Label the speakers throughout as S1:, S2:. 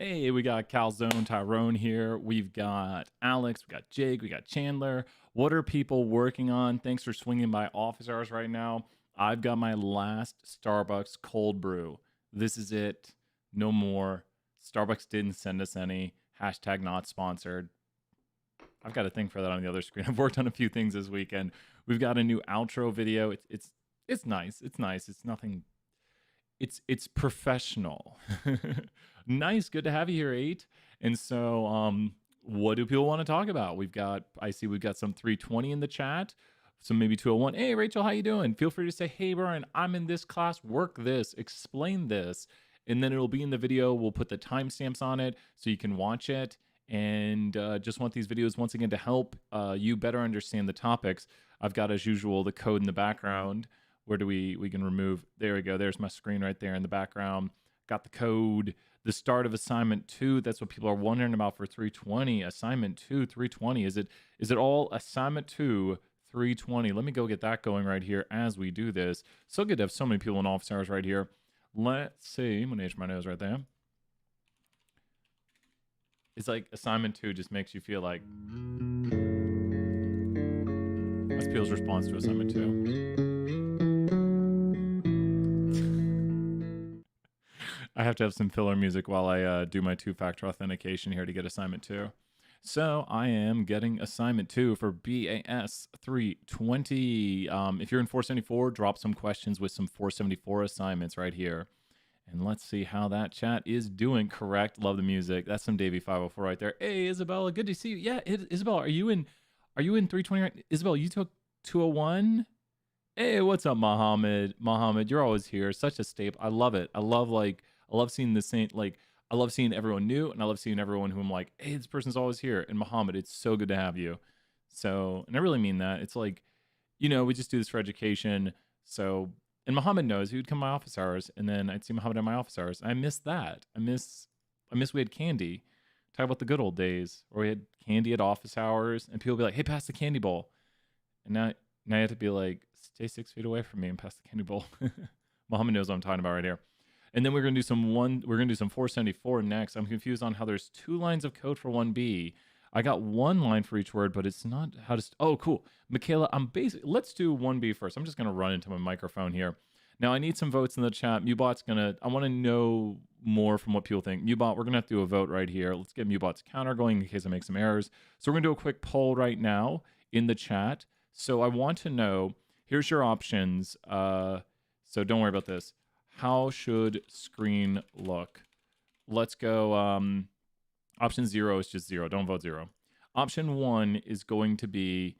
S1: Hey, we got Calzone, Tyrone here. We've got Alex, we got Jake, we got Chandler. What are people working on? Thanks for swinging by office hours right now. I've got my last Starbucks cold brew. This is it. No more. Starbucks didn't send us any. Hashtag not sponsored. I've got a thing for that on the other screen. I've worked on a few things this weekend. We've got a new outro video. It's nice. It's nice. It's nothing. It's professional. Nice, good to have you here, 8. And so, what do people want to talk about? I see we've got some 320 in the chat, some maybe 201. Hey, Rachel, how you doing? Feel free to say, hey, Brian, I'm in this class, work this, explain this, and then it'll be in the video. We'll put the timestamps on it so you can watch it. And just want these videos once again to help you better understand the topics. I've got, as usual, the code in the background. Where do we can remove? There we go. There's my screen right there in the background. Got the code. The start of assignment 2. That's what people are wondering about for 320. Assignment 2, 320. Is it all assignment 2, 320? Let me go get that going right here as we do this. So good to have so many people in office hours right here. Let's see. I'm gonna itch my nose right there. It's like assignment 2 just makes you feel like. That's people's response to assignment 2. I have to have some filler music while I do my 2-factor authentication here to get assignment 2. So I am getting assignment 2 for BAS 320. If you're in 474, drop some questions with some 474 assignments right here. And let's see how that chat is doing. Correct. Love the music. That's some Davey 504 right there. Hey, Isabella, good to see you. Yeah, Isabella, are you in 320 right? Isabella, you took 201? Hey, what's up, Mohammed? Mohammed, you're always here. Such a staple. I love it. I love seeing the same, I love seeing everyone new, and I love seeing everyone who I'm like, hey, this person's always here. And Mohammed, it's so good to have you. So, and I really mean that. It's like, we just do this for education. So, and Mohammed knows he would come to my office hours, and then I'd see Mohammed at my office hours. I miss that. I miss we had candy. Talk about the good old days where we had candy at office hours, and people would be like, hey, pass the candy bowl. And now you have to be like, stay 6 feet away from me and pass the candy bowl. Mohammed knows what I'm talking about right here. And then we're gonna do some 474 next. I'm confused on how there's 2 lines of code for 1B. I got 1 line for each word, but it's not how to. Oh, cool, Michaela. Let's do 1B first. I'm just gonna run into my microphone here. Now I need some votes in the chat. Mubot's I want to know more from what people think. Mubot, we're gonna have to do a vote right here. Let's get Mubot's counter going in case I make some errors. So we're gonna do a quick poll right now in the chat. So I want to know. Here's your options. So don't worry about this. How should screen look? Let's go. Option 0 is just 0. Don't vote 0. Option 1 is going to be.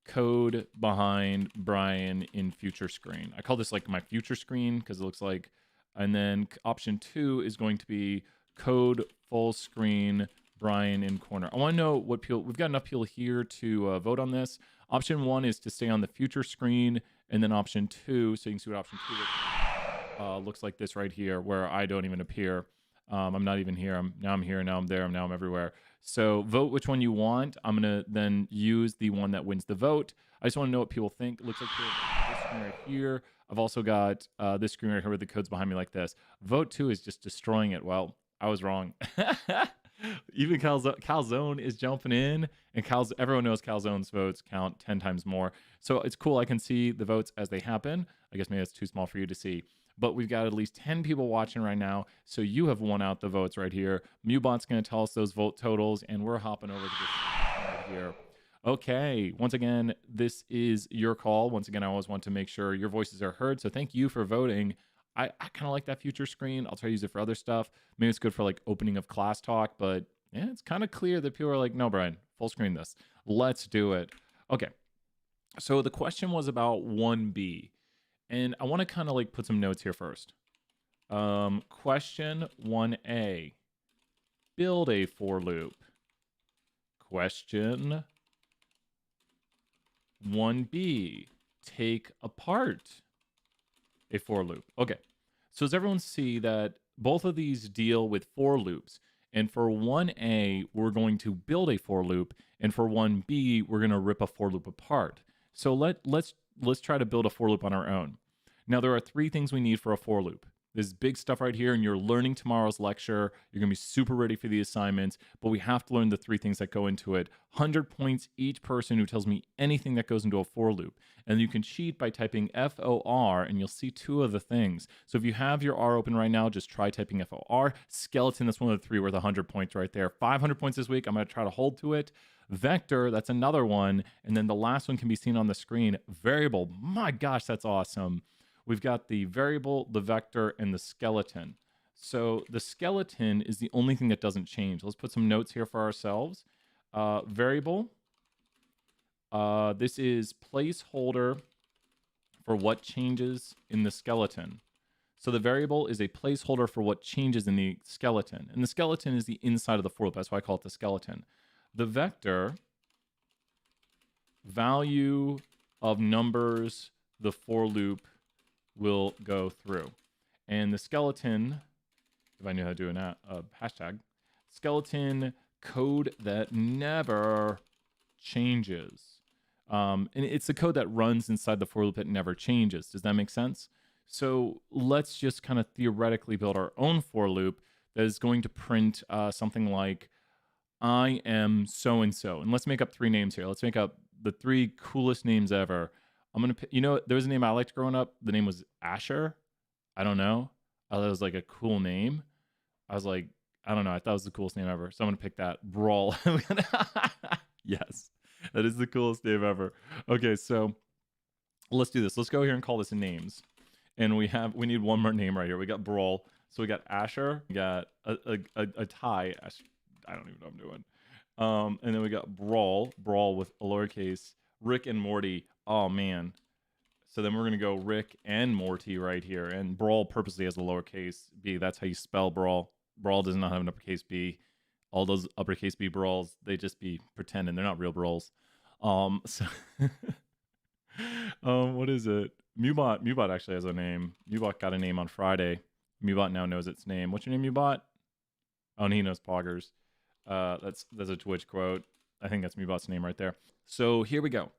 S1: Code behind Brian in future screen. I call this like my future screen because it looks like. And then option 2 is going to be code full screen Brian in corner. I want to know what people. We've got enough people here to vote on this. Option 1 is to stay on the future screen, and then option 2, so you can see what option 2 looks like this right here, where I don't even appear. I'm not even here. Now I'm here. Now I'm there. Now I'm everywhere. So vote which one you want. I'm gonna then use the one that wins the vote. I just want to know what people think. It looks like this screen right here. I've also got this screen right here with the codes behind me like this. Vote 2 is just destroying it. Well, I was wrong. Even Calzone is jumping in, and everyone knows Calzone's votes count 10 times more. So it's cool. I can see the votes as they happen. I guess maybe it's too small for you to see. But we've got at least 10 people watching right now, so you have won out the votes right here. Mubot's going to tell us those vote totals, and we're hopping over to this right here. Okay, once again, this is your call. Once again, I always want to make sure your voices are heard, so thank you for voting. I kind of like that future screen. I'll try to use it for other stuff. Maybe it's good for like opening of class talk, but yeah, it's kind of clear that people are like, no, Brian, full screen this. Let's do it. Okay. So the question was about 1B, and I want to kind of like put some notes here first. Question 1A, build a for loop. Question 1B, take apart a for loop. Okay, so does everyone see that both of these deal with for loops? And for 1A, we're going to build a for loop, and for 1B, we're going to rip a for loop apart. So let's try to build a for loop on our own. Now there are 3 things we need for a for loop. There's big stuff right here, and you're learning tomorrow's lecture. You're going to be super ready for the assignments, but we have to learn the 3 things that go into it. 100 points each person who tells me anything that goes into a for loop. And you can cheat by typing FOR, and you'll see 2 of the things. So if you have your R open right now, just try typing FOR. Skeleton, that's one of the 3 worth 100 points right there. 500 points this week. I'm going to try to hold to it. Vector, that's another one. And then the last one can be seen on the screen. Variable, my gosh, that's awesome. We've got the variable, the vector, and the skeleton. So the skeleton is the only thing that doesn't change. Let's put some notes here for ourselves. Variable, this is placeholder for what changes in the skeleton. So the variable is a placeholder for what changes in the skeleton. And the skeleton is the inside of the for loop. That's why I call it the skeleton. The vector, value of numbers the for loop will go through. And the skeleton, if I knew how to do a hashtag, skeleton code that never changes. And it's the code that runs inside the for loop that never changes. Does that make sense? So let's just kind of theoretically build our own for loop that is going to print something like, I am so-and-so. And let's make up 3 names here. Let's make up the 3 coolest names ever. I'm going to, there was a name I liked growing up. The name was Asher. I don't know. I thought it was like a cool name. I was like, I don't know. I thought it was the coolest name ever. So I'm going to pick that. Brawl. Yes, that is the coolest name ever. Okay, so let's do this. Let's go here and call this names. And we need one more name right here. We got Brawl. So we got Asher. We got a tie. I don't even know what I'm doing. And then we got Brawl with a lowercase. Rick and Morty. Oh, man. So then we're going to go Rick and Morty right here. And Brawl purposely has a lowercase b. That's how you spell Brawl. Brawl does not have an uppercase b. All those uppercase b brawls, they just be pretending. They're not real brawls. So what is it? Mubot actually has a name. Mubot got a name on Friday. Mubot now knows its name. What's your name, Mubot? Oh, and he knows Poggers. That's a Twitch quote. I think that's Mubot's name right there. So here we go.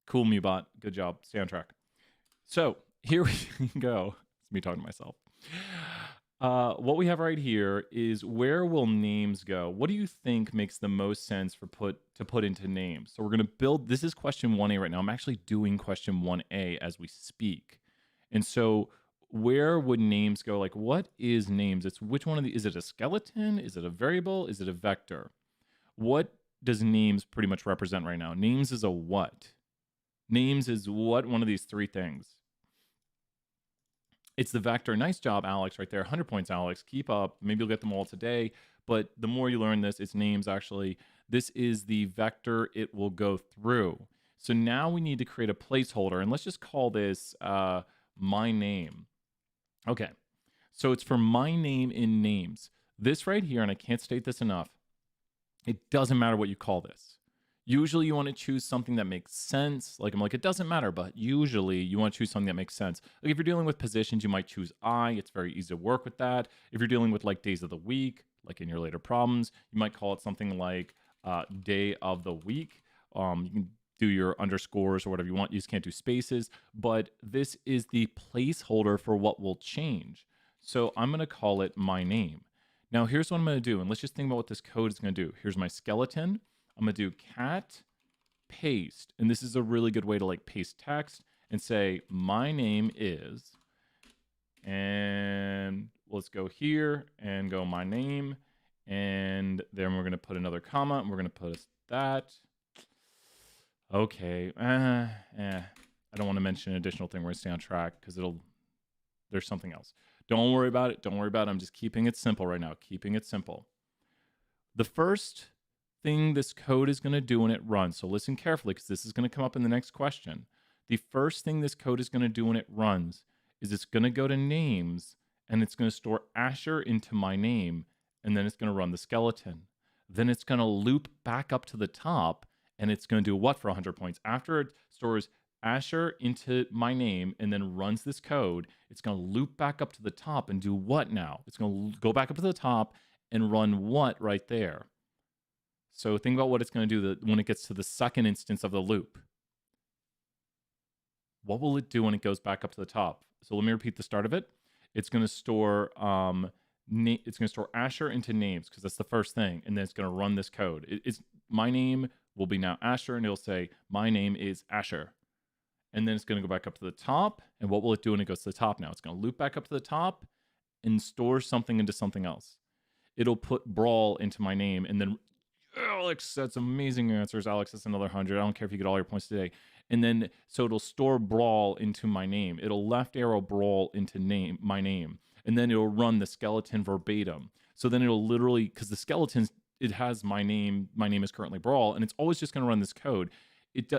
S1: Cool, Mubot. Good job. Stay on track. So here we go. It's me talking to myself. What we have right here is where will names go? What do you think makes the most sense to put into names? So we're going to build, this is question 1A right now. I'm actually doing question 1A as we speak. And so where would names go? Like, what is names? It's which one of the, is it a skeleton? Is it a variable? Is it a vector? What does names pretty much represent right now? Names is a what? Names is what one of these 3 things? It's the vector. Nice job, Alex, right there. 100 points, Alex. Keep up. Maybe you'll get them all today. But the more you learn this, it's names, actually. This is the vector it will go through. So now we need to create a placeholder. And let's just call this my name. Okay. So it's for my name in names. This right here, and I can't state this enough, it doesn't matter what you call this. Usually you want to choose something that makes sense. Like I'm like, it doesn't matter, but usually you want to choose something that makes sense. Like if you're dealing with positions, you might choose I. It's very easy to work with that. If you're dealing with like days of the week, like in your later problems, you might call it something like day of the week. You can do your underscores or whatever you want. You just can't do spaces, but this is the placeholder for what will change. So I'm going to call it my name. Now here's what I'm going to do. And let's just think about what this code is going to do. Here's my skeleton. I'm going to do cat paste. And this is a really good way to like paste text and say, my name is, and let's go here and go my name. And then we're going to put another comma and we're going to put that. Okay. I don't want to mention an additional thing. We're going to stay on track because there's something else. Don't worry about it. Don't worry about it. I'm just keeping it simple right now. Keeping it simple. The first thing this code is going to do when it runs, so listen carefully because this is going to come up in the next question. The first thing this code is going to do when it runs is it's going to go to names and it's going to store Asher into my name, and then it's going to run the skeleton. Then it's going to loop back up to the top and it's going to do what for 100 points? After it stores Asher into my name and then runs this code, it's going to loop back up to the top and do what now? It's going to go back up to the top and run what right there? So think about what it's going to do when it gets to the second instance of the loop. What will it do when it goes back up to the top? So let me repeat the start of it. it's going to store it's going to store Asher into names because that's the first thing, and then it's going to run this code. It's my name will be now Asher, and it'll say my name is Asher, and then it's going to go back up to the top. And what will it do when it goes to the top? Now it's going to loop back up to the top and store something into something else. It'll put Brawl into my name, and then Alex, that's amazing answers. Alex, that's another 100. I don't care if you get all your points today. And then, so it'll store Brawl into my name. It'll left arrow Brawl into my name. And then it'll run the skeleton verbatim. So then it'll literally, because the skeletons, it has my name is currently Brawl, and it's always just going to run this code.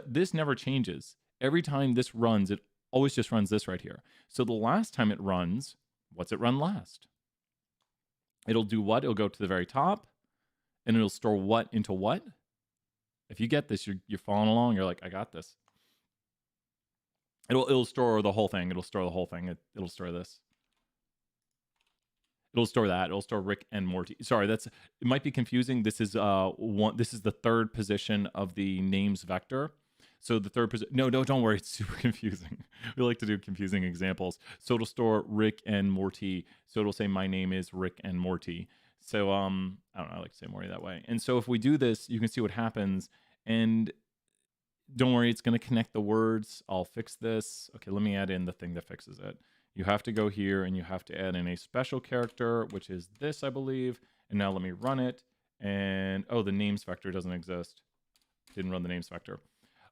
S1: This never changes. Every time this runs, it always just runs this right here. So the last time it runs, what's it run last? It'll do what? It'll go to the very top, and it'll store what into what? If you get this, you're following along. You're like, I got this. It'll store the whole thing. It'll store the whole thing. It'll store this. It'll store that. It'll store Rick and Morty. Sorry, it might be confusing. This is This is the third position of the names vector. So the third position. No, don't worry. It's super confusing. We like to do confusing examples. So it'll store Rick and Morty. So it'll say my name is Rick and Morty. So I don't know. I like to say Morty that way. And so if we do this, you can see what happens. And don't worry, it's going to connect the words. I'll fix this. Okay, let me add in the thing that fixes it. You have to go here and you have to add in a special character, which is this, I believe. And now let me run it. And oh, the names vector doesn't exist. Didn't run the names vector.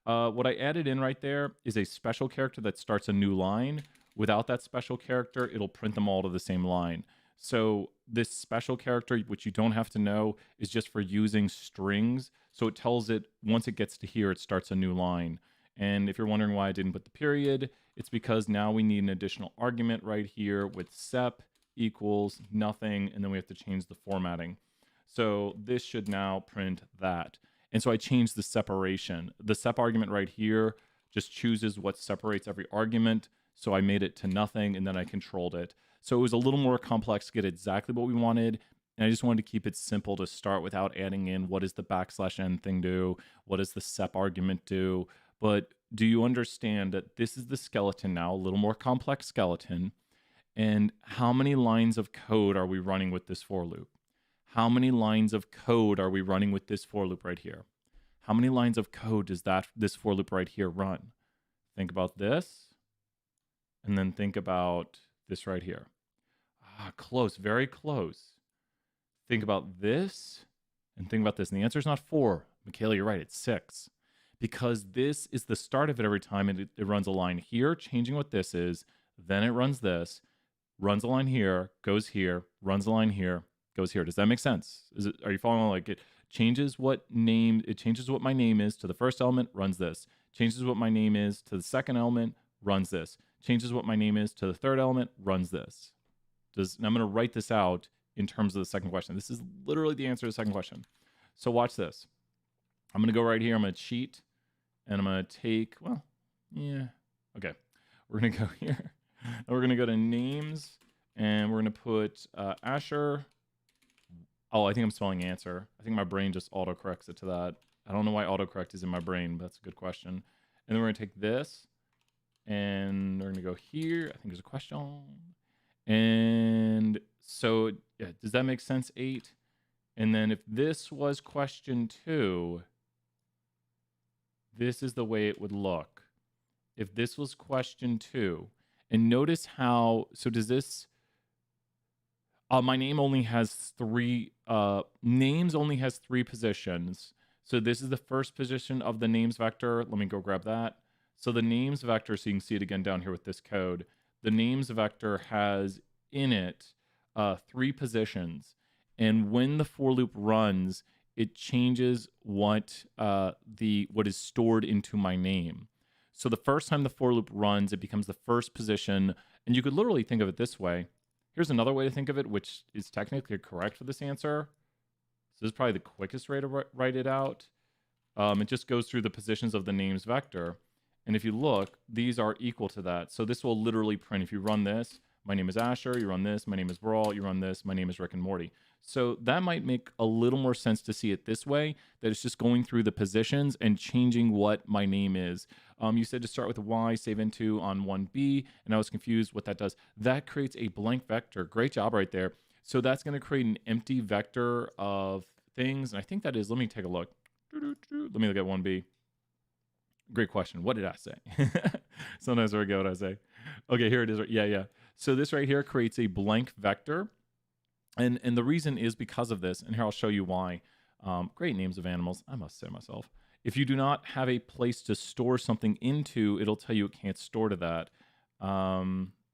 S1: What I added in right there is a special character that starts a new line. Without that special character, it'll print them all to the same line. So this special character, which you don't have to know, is just for using strings. So it tells it, once it gets to here, it starts a new line. And if you're wondering why I didn't put the period, it's because now we need an additional argument right here with sep equals nothing, and then we have to change the formatting. So this should now print that. And so I changed the separation. The sep argument right here just chooses what separates every argument. So I made it to nothing, and then I controlled it. So it was a little more complex to get exactly what we wanted. And I just wanted to keep it simple to start without adding in what does the \n thing do? What does the sep argument do? But do you understand that this is the skeleton now, a little more complex skeleton? And how many lines of code are we running with this for loop? How many lines of code are we running with this for loop right here? How many lines of code does this for loop right here run? Think about this, and then think about this right here. Close, very close. Think about this, and think about this. And the answer is not 4. Michaela, you're right, it's 6. Because this is the start of it every time, and it runs a line here, changing what this is. Then it runs this, runs a line here, goes here, runs a line here, goes here. Does that make sense? Are you following? Like it changes what my name is to the first element, runs this. Changes what my name is to the second element, runs this. Changes what my name is to the third element, runs this. And I'm going to write this out in terms of the second question. This is literally the answer to the second question. So watch this. I'm going to go right here. I'm going to cheat, and I'm going to take, okay. We're going to go here. And we're going to go to names, and we're going to put Asher. Oh, I think I'm spelling answer. I think my brain just autocorrects it to that. I don't know why autocorrect is in my brain, but that's a good question. And then we're going to take this, and we're going to go here. I think there's a question. And so, yeah, does that make sense? 8. And then if this was question 2, this is the way it would look. If this was question 2, and notice how, so does this, my name only has 3, names only has 3 positions. So this is the first position of the names vector. Let me go grab that. So the names vector, so you can see it again down here with this code. The names vector has in it 3 positions. And when the for loop runs, it changes what is stored into my name. So the first time the for loop runs, it becomes the first position. And you could literally think of it this way. Here's another way to think of it, which is technically correct for this answer. So this is probably the quickest way to write it out. It just goes through the positions of the names vector. And if you look, these are equal to that. So this will literally print. If you run this, My name is Asher, you run this. My name is Brawl, you run this. My name is Rick and Morty. So that might make a little more sense to see it this way, that it's just going through the positions and changing what my name is. You said to start with a Y, save into on 1B, and I was confused what that does. That creates a blank vector. Great job right there. So that's going to create an empty vector of things, and I think that is, let me take a look. Let me look at 1B. Great question. What did I say? Sometimes I forget what I say. Okay, here it is. Yeah. So this right here creates a blank vector. And the reason is because of this. And here I'll show you why. Great names of animals, I must say myself. If you do not have a place to store something into, it'll tell you it can't store to that.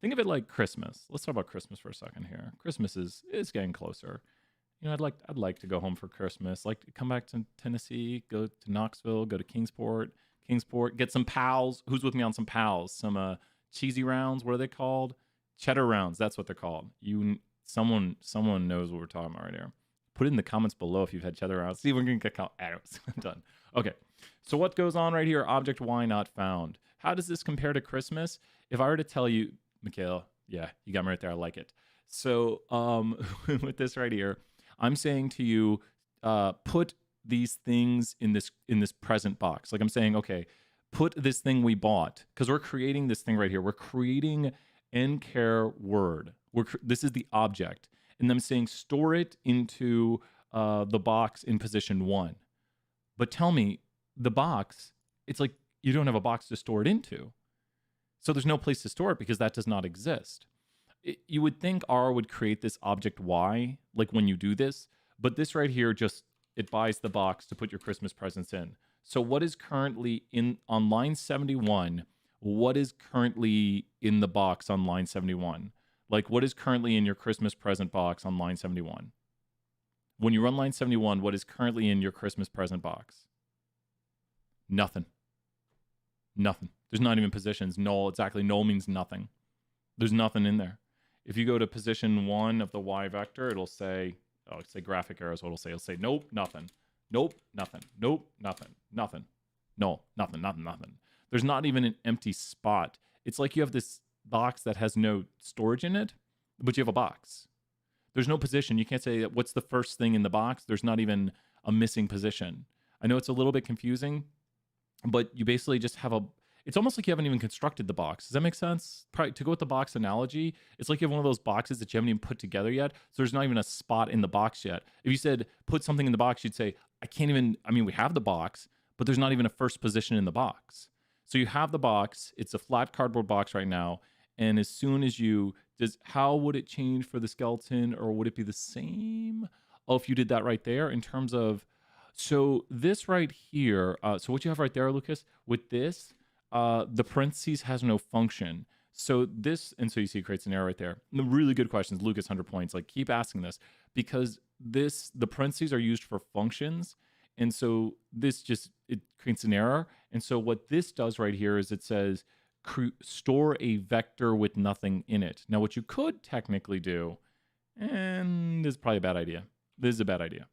S1: Think of it like Christmas. Let's talk about Christmas for a second here. Christmas is getting closer. You know, I'd like to go home for Christmas. Like to come back to Tennessee, go to Knoxville, go to Kingsport, get some pals. Who's with me on some pals? Some cheesy rounds. What are they called? Cheddar rounds. That's what they're called. Someone knows what we're talking about right here. Put it in the comments below if you've had cheddar rounds. See if we can get arrows. I'm done. Okay. So what goes on right here? Object Y not found. How does this compare to Christmas? If I were to tell you, Michaela, yeah, you got me right there. I like it. So with this right here, I'm saying to you, put these things in this present box. Like I'm saying, okay, put this thing we bought, because we're creating this thing right here. We're creating NChar word. This is the object. And I'm saying store it into the box in position 1. But tell me, the box, it's like you don't have a box to store it into. So there's no place to store it because that does not exist. You would think R would create this object Y, like when you do this, but this right here just, it buys the box to put your Christmas presents in. So what is currently on line 71, what is currently in the box on line 71? Like what is currently in your Christmas present box on line 71? When you run line 71, what is currently in your Christmas present box? Nothing. Nothing. There's not even positions. Null, exactly. Null means nothing. There's nothing in there. If you go to position 1 of the Y vector, it'll say, say graphic error is what it'll say. It'll say, nope, nothing. Nope, nothing. Nope, nothing. Nothing. No, nothing. There's not even an empty spot. It's like you have this box that has no storage in it, but you have a box. There's no position. You can't say what's the first thing in the box. There's not even a missing position. I know it's a little bit confusing, but you basically just have it's almost like you haven't even constructed the box. Does that make sense? Probably, to go with the box analogy, it's like you have one of those boxes that you haven't even put together yet. So there's not even a spot in the box yet. If you said, put something in the box, you'd say, we have the box, but there's not even a first position in the box. So you have the box. It's a flat cardboard box right now. And as soon as how would it change for the skeleton, or would it be the same? Oh, if you did that right there in terms of, so this right here, so what you have right there, Lucas, with this, the parentheses has no function. So this, and so you see it creates an error right there. Really good questions, Lucas, 100 points. Like keep asking this, because the parentheses are used for functions. And so this it creates an error. And so what this does right here is it says, store a vector with nothing in it. Now, what you could technically do, and this is probably a bad idea. This is a bad idea.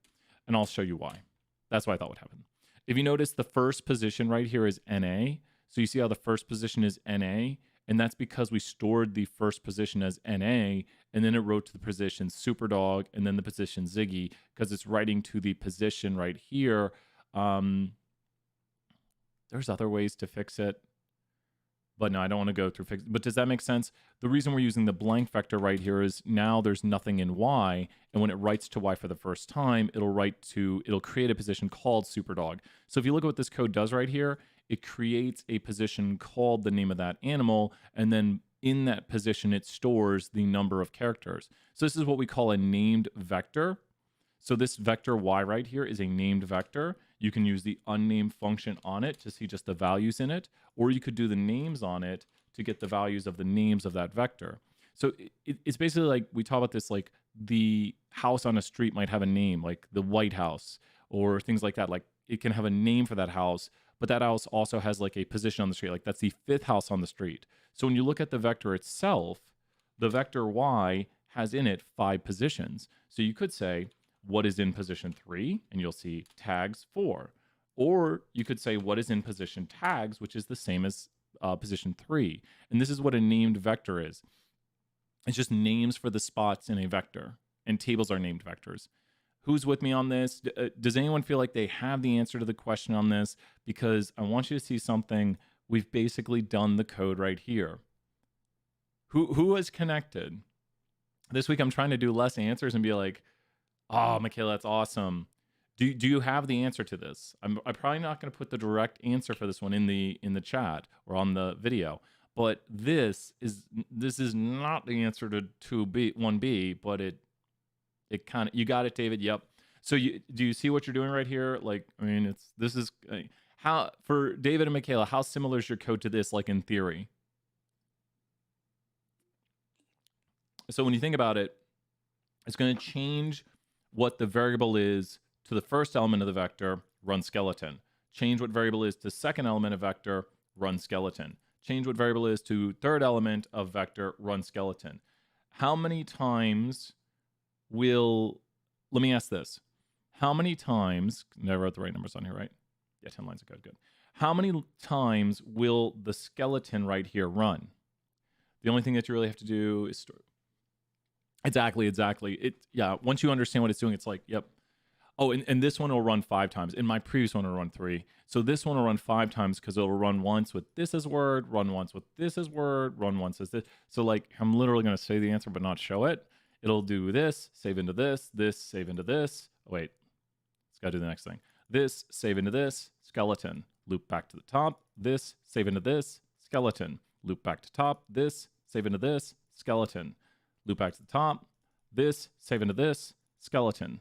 S1: And I'll show you why. That's what I thought would happen. If you notice, the first position right here is NA. So you see how the first position is NA, and that's because we stored the first position as NA, and then it wrote to the position Superdog, and then the position Ziggy, because it's writing to the position right here. There's other ways to fix it, but no, I don't want to go through fix. But does that make sense? The reason we're using the blank vector right here is now there's nothing in Y, and when it writes to Y for the first time, it'll create a position called Superdog. So if you look at what this code does right here, it creates a position called the name of that animal, and then in that position, it stores the number of characters. So this is what we call a named vector. So this vector Y right here is a named vector. You can use the unnamed function on it to see just the values in it, or you could do the names on it to get the values of the names of that vector. So it's basically like we talk about this, like the house on a street might have a name, like the White House or things like that. Like it can have a name for that house, but that house also has like a position on the street. Like that's the 5th house on the street. So when you look at the vector itself, the vector Y has in it 5 positions. So you could say, what is in position 3? And you'll see tags 4. Or you could say, what is in position tags, which is the same as position 3. And this is what a named vector is. It's just names for the spots in a vector, and tables are named vectors. Who's with me on this? Does anyone feel like they have the answer to the question on this? Because I want you to see something. We've basically done the code right here. Who is connected? This week I'm trying to do less answers and be like, oh, Michaela, that's awesome. Do you have the answer to this? I'm probably not going to put the direct answer for this one in the chat or on the video, but this is not the answer to 1B, but it kind of, you got it, David. Yep. So do you see what you're doing right here? Like, I mean, this is how, for David and Michaela, how similar is your code to this, like in theory? So when you think about it, it's going to change what the variable is to the first element of the vector, run skeleton. Change what variable is to second element of vector, run skeleton. Change what variable is to third element of vector, run skeleton. How many times will, let me ask this. How many times, I wrote the right numbers on here, right? Yeah, 10 lines of code, good. How many times will the skeleton right here run? The only thing that you really have to do is store. Exactly. Yeah, once you understand what it's doing, it's like, yep. Oh, and this one will run 5 times. In my previous one, it'll run 3. So this one will run 5 times because it'll run once with this as word, run once with this as word, run once as this. So like, I'm literally going to say the answer but not show it. It'll do this, save into this, save into this. Oh, wait, it's got to do the next thing. This, save into this, skeleton, loop back to the top. This, save into this, skeleton, loop back to top. This, save into this, skeleton, loop back to the top. This, save into this, skeleton.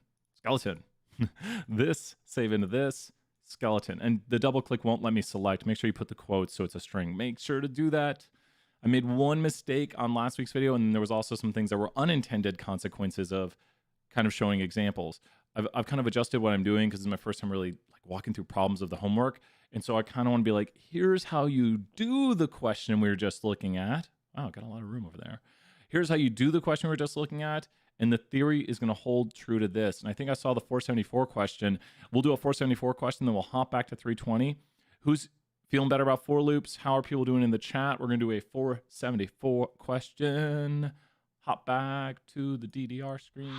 S1: This, save into this, skeleton. And the double click won't let me select. Make sure you put the quotes so it's a string. Make sure to do that. I made one mistake on last week's video, and there was also some things that were unintended consequences of kind of showing examples. I've kind of adjusted what I'm doing because it's my first time really like walking through problems of the homework. And so I kind of want to be like, here's how you do the question we were just looking at. Wow, got a lot of room over there. Here's how you do the question we were just looking at. And the theory is going to hold true to this. And I think I saw the 474 question. We'll do a 474 question, then we'll hop back to 320. Who's feeling better about for loops? How are people doing in the chat? We're going to do a 474 question. Hop back to the DDR screen.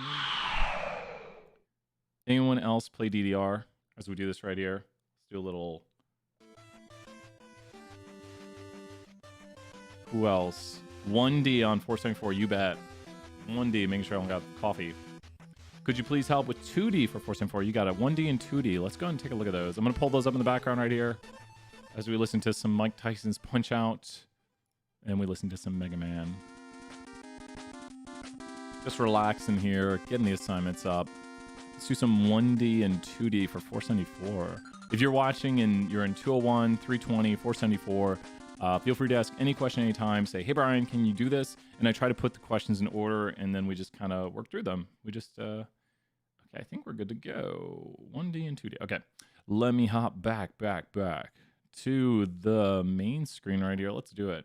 S1: Anyone else play DDR as we do this right here? Let's do a little. Who else? 1D on 474, you bet. 1D, making sure I don't got coffee. Could you please help with 2D for 474? You got it. 1D and 2D. Let's go ahead and take a look at those. I'm going to pull those up in the background right here as we listen to some Mike Tyson's Punch Out and we listen to some Mega Man. Just relaxing here, getting the assignments up. Let's do some 1D and 2D for 474. If you're watching and you're in 201, 320, 474, feel free to ask any question anytime. Say, hey, Brian, can you do this? And I try to put the questions in order, and then we just kind of work through them. We just, okay, I think we're good to go. 1D and 2D. Okay, let me hop back to the main screen right here. Let's do it.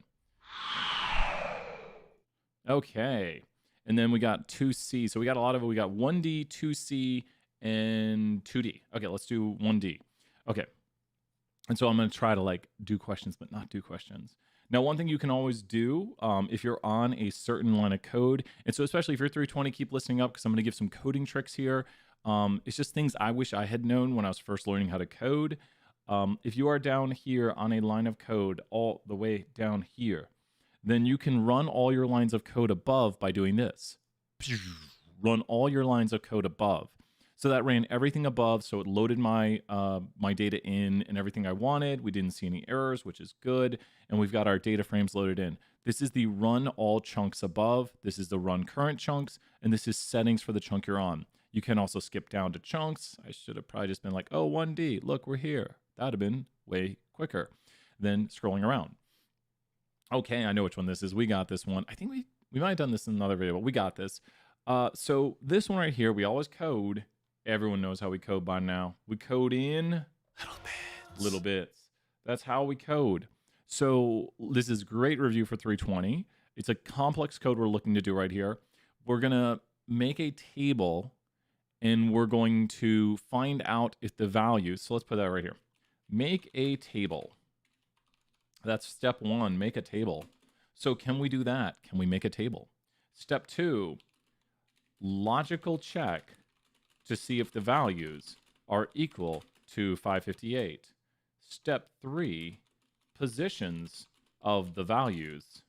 S1: Okay, and then we got 2C. So we got a lot of it. We got 1D, 2C, and 2D. Okay, let's do 1D. Okay. And so I'm going to try to like do questions, but not do questions. Now, one thing you can always do if you're on a certain line of code, and so especially if you're 320, keep listening up because I'm going to give some coding tricks here. It's just things I wish I had known when I was first learning how to code. If you are down here on a line of code all the way down here, then you can run all your lines of code above by doing this. Run all your lines of code above. So that ran everything above, so it loaded my my data in and everything I wanted. We didn't see any errors, which is good. And we've got our data frames loaded in. This is the run all chunks above. This is the run current chunks. And this is settings for the chunk you're on. You can also skip down to chunks. I should have probably just been like, oh, 1D, look, we're here. That would have been way quicker than scrolling around. Okay, I know which one this is. We got this one. I think we might have done this in another video, but we got this. So this one right here, we always code. Everyone knows how we code by now. We code in little bits. That's how we code. So this is great review for 320. It's a complex code we're looking to do right here. We're going to make a table and we're going to find out if the values. So let's put that right here. Make a table. That's step 1, make a table. So can we do that? Can we make a table? Step 2, logical check to see if the values are equal to 558. Step 3, positions of the values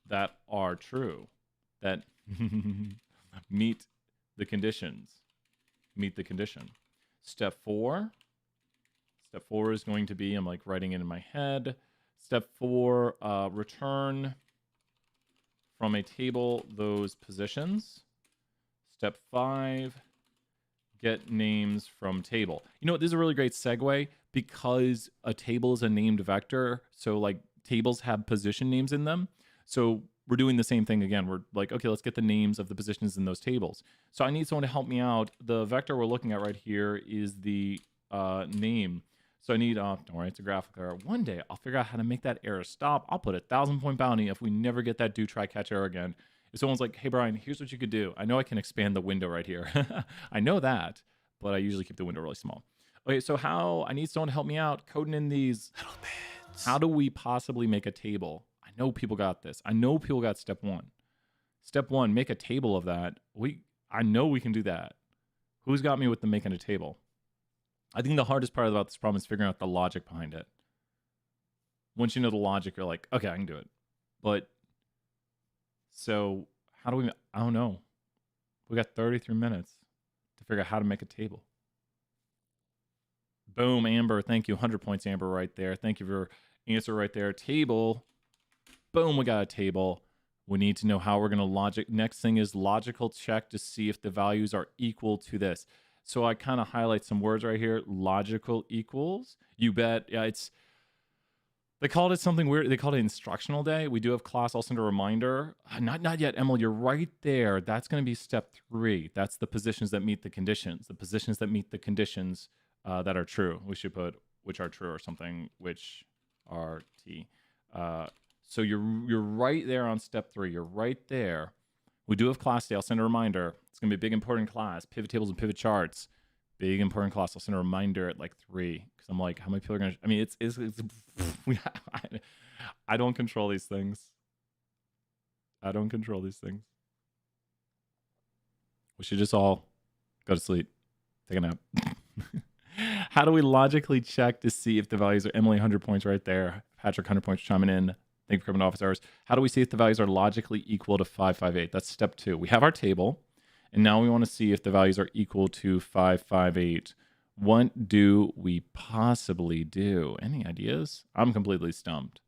S1: that are true, that meet the conditions, meet the condition. Step 4 is going to be, I'm like writing it in my head. Step 4, return from a table those positions. Step 5, get names from table. You know what? This is a really great segue because a table is a named vector. So like tables have position names in them. So we're doing the same thing again. We're like, okay, let's get the names of the positions in those tables. So I need someone to help me out. The vector we're looking at right here is the name. So I need, don't worry, it's a graphical error. One day I'll figure out how to make that error stop. I'll put a 1,000-point bounty if we never get that do try catch error again. If someone's like, hey, Brian, here's what you could do. I know I can expand the window right here. I know that, but I usually keep the window really small. Okay, so I need someone to help me out coding in these little bits. How do we possibly make a table? I know people got this. I know people got step 1. Step 1, make a table of that. I know we can do that. Who's got me with the making a table? I think the hardest part about this problem is figuring out the logic behind it. Once you know the logic, you're like, okay, I can do it. But so how do we, I don't know. We got 33 minutes to figure out how to make a table. Boom, Amber. Thank you. 100 points, Amber, right there. Thank you for your answer right there. Table. Boom, we got a table. We need to know how we're going to logic. Next thing is logical check to see if the values are equal to this. So I kind of highlight some words right here. Logical equals. You bet. Yeah, they called it something weird. They called it instructional day. We do have class. I'll send a reminder. Not yet, Emily. You're right there. That's going to be step 3. That's the positions that meet the conditions. The positions that meet the conditions that are true. We should put which are true or something. Which are T. So you're right there on step 3. You're right there. We do have class day. I'll send a reminder. It's going to be a big, important class. Pivot tables and pivot charts. Big, important class. I'll send a reminder at like 3. Because I'm like, how many people are going to... I mean, I don't control these things. I don't control these things. We should just all go to sleep. Take a nap. How do we logically check to see if the values are... Emily, 100 points right there. Patrick, 100 points chiming in. Thank you for coming to office hours. How do we see if the values are logically equal to 558? That's step 2. We have our table, and now we want to see if the values are equal to 558. What do we possibly do? Any ideas? I'm completely stumped.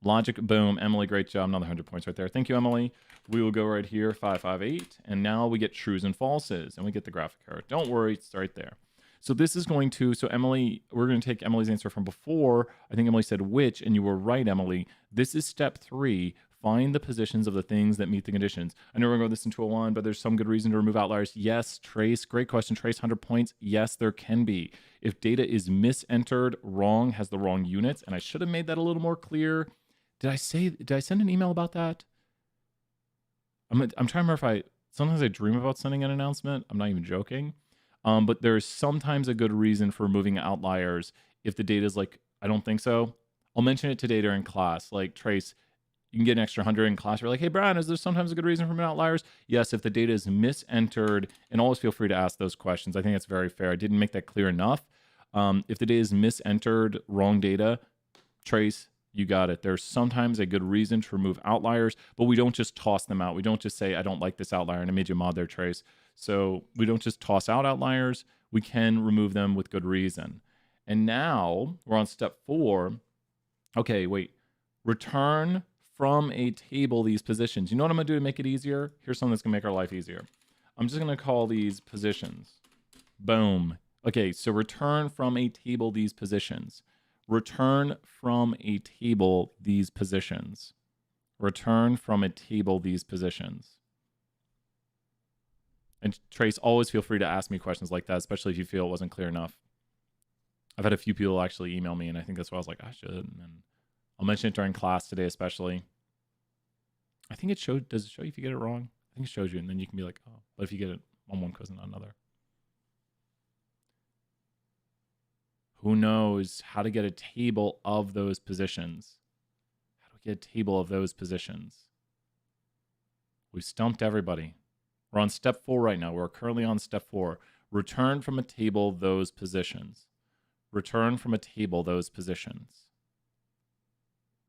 S1: Logic, boom. Emily, great job. Another 100 points right there. Thank you, Emily. We will go right here, 558, and now we get trues and falses, and we get the graphic error. Don't worry, it's right there. So this is going to, so Emily, we're going to take Emily's answer from before. I think Emily said which, and you were right, Emily. This is step 3. Find the positions of the things that meet the conditions. I know we're going to go this in 201, but there's some good reason to remove outliers. Yes, Trace, great question. Trace, 100 points. Yes, there can be. If data is misentered, wrong, has the wrong units, and I should have made that a little more clear. Did I send an email about that? I'm trying to remember if sometimes I dream about sending an announcement. I'm not even joking. But there's sometimes a good reason for removing outliers if the data is like, I don't think so. I'll mention it today during class. Like, Trace, you can get an extra 100 in class. You're like, hey, Brian, is there sometimes a good reason for removing outliers? Yes, if the data is misentered, and always feel free to ask those questions. I think that's very fair. I didn't make that clear enough. If the data is misentered, wrong data, Trace, you got it. There's sometimes a good reason to remove outliers, but we don't just toss them out. We don't just say, I don't like this outlier, and I made you mod there, Trace. So we don't just toss out outliers. We can remove them with good reason. And now we're on step 4. Okay, wait. Return from a table these positions. You know what I'm going to do to make it easier? Here's something that's going to make our life easier. I'm just going to call these positions. Boom. Okay, so return from a table these positions. Return from a table these positions. Return from a table these positions. And Trace, always feel free to ask me questions like that, especially if you feel it wasn't clear enough. I've had a few people actually email me, and I think that's why I was like, I should. And I'll mention it during class today, especially. I think it showed. Does it show you if you get it wrong? I think it shows you, and then you can be like, oh. But if you get it on one quiz and not another. Who knows how to get a table of those positions? How do we get a table of those positions? We've stumped everybody. We're on step 4 right now. We're currently on step 4. Return from a table those positions. Return from a table those positions.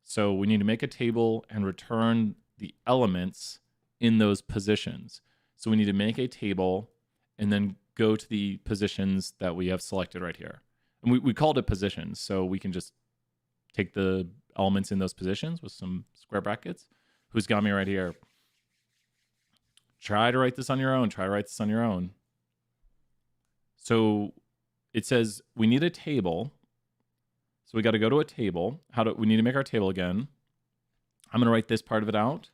S1: So we need to make a table and return the elements in those positions. So we need to make a table and then go to the positions that we have selected right here. And we called it positions, so we can just take the elements in those positions with some square brackets. Who's got me right here? Try to write this on your own. Try to write this on your own. So it says we need a table. So we got to go to a table. We need to make our table again. I'm going to write this part of it out.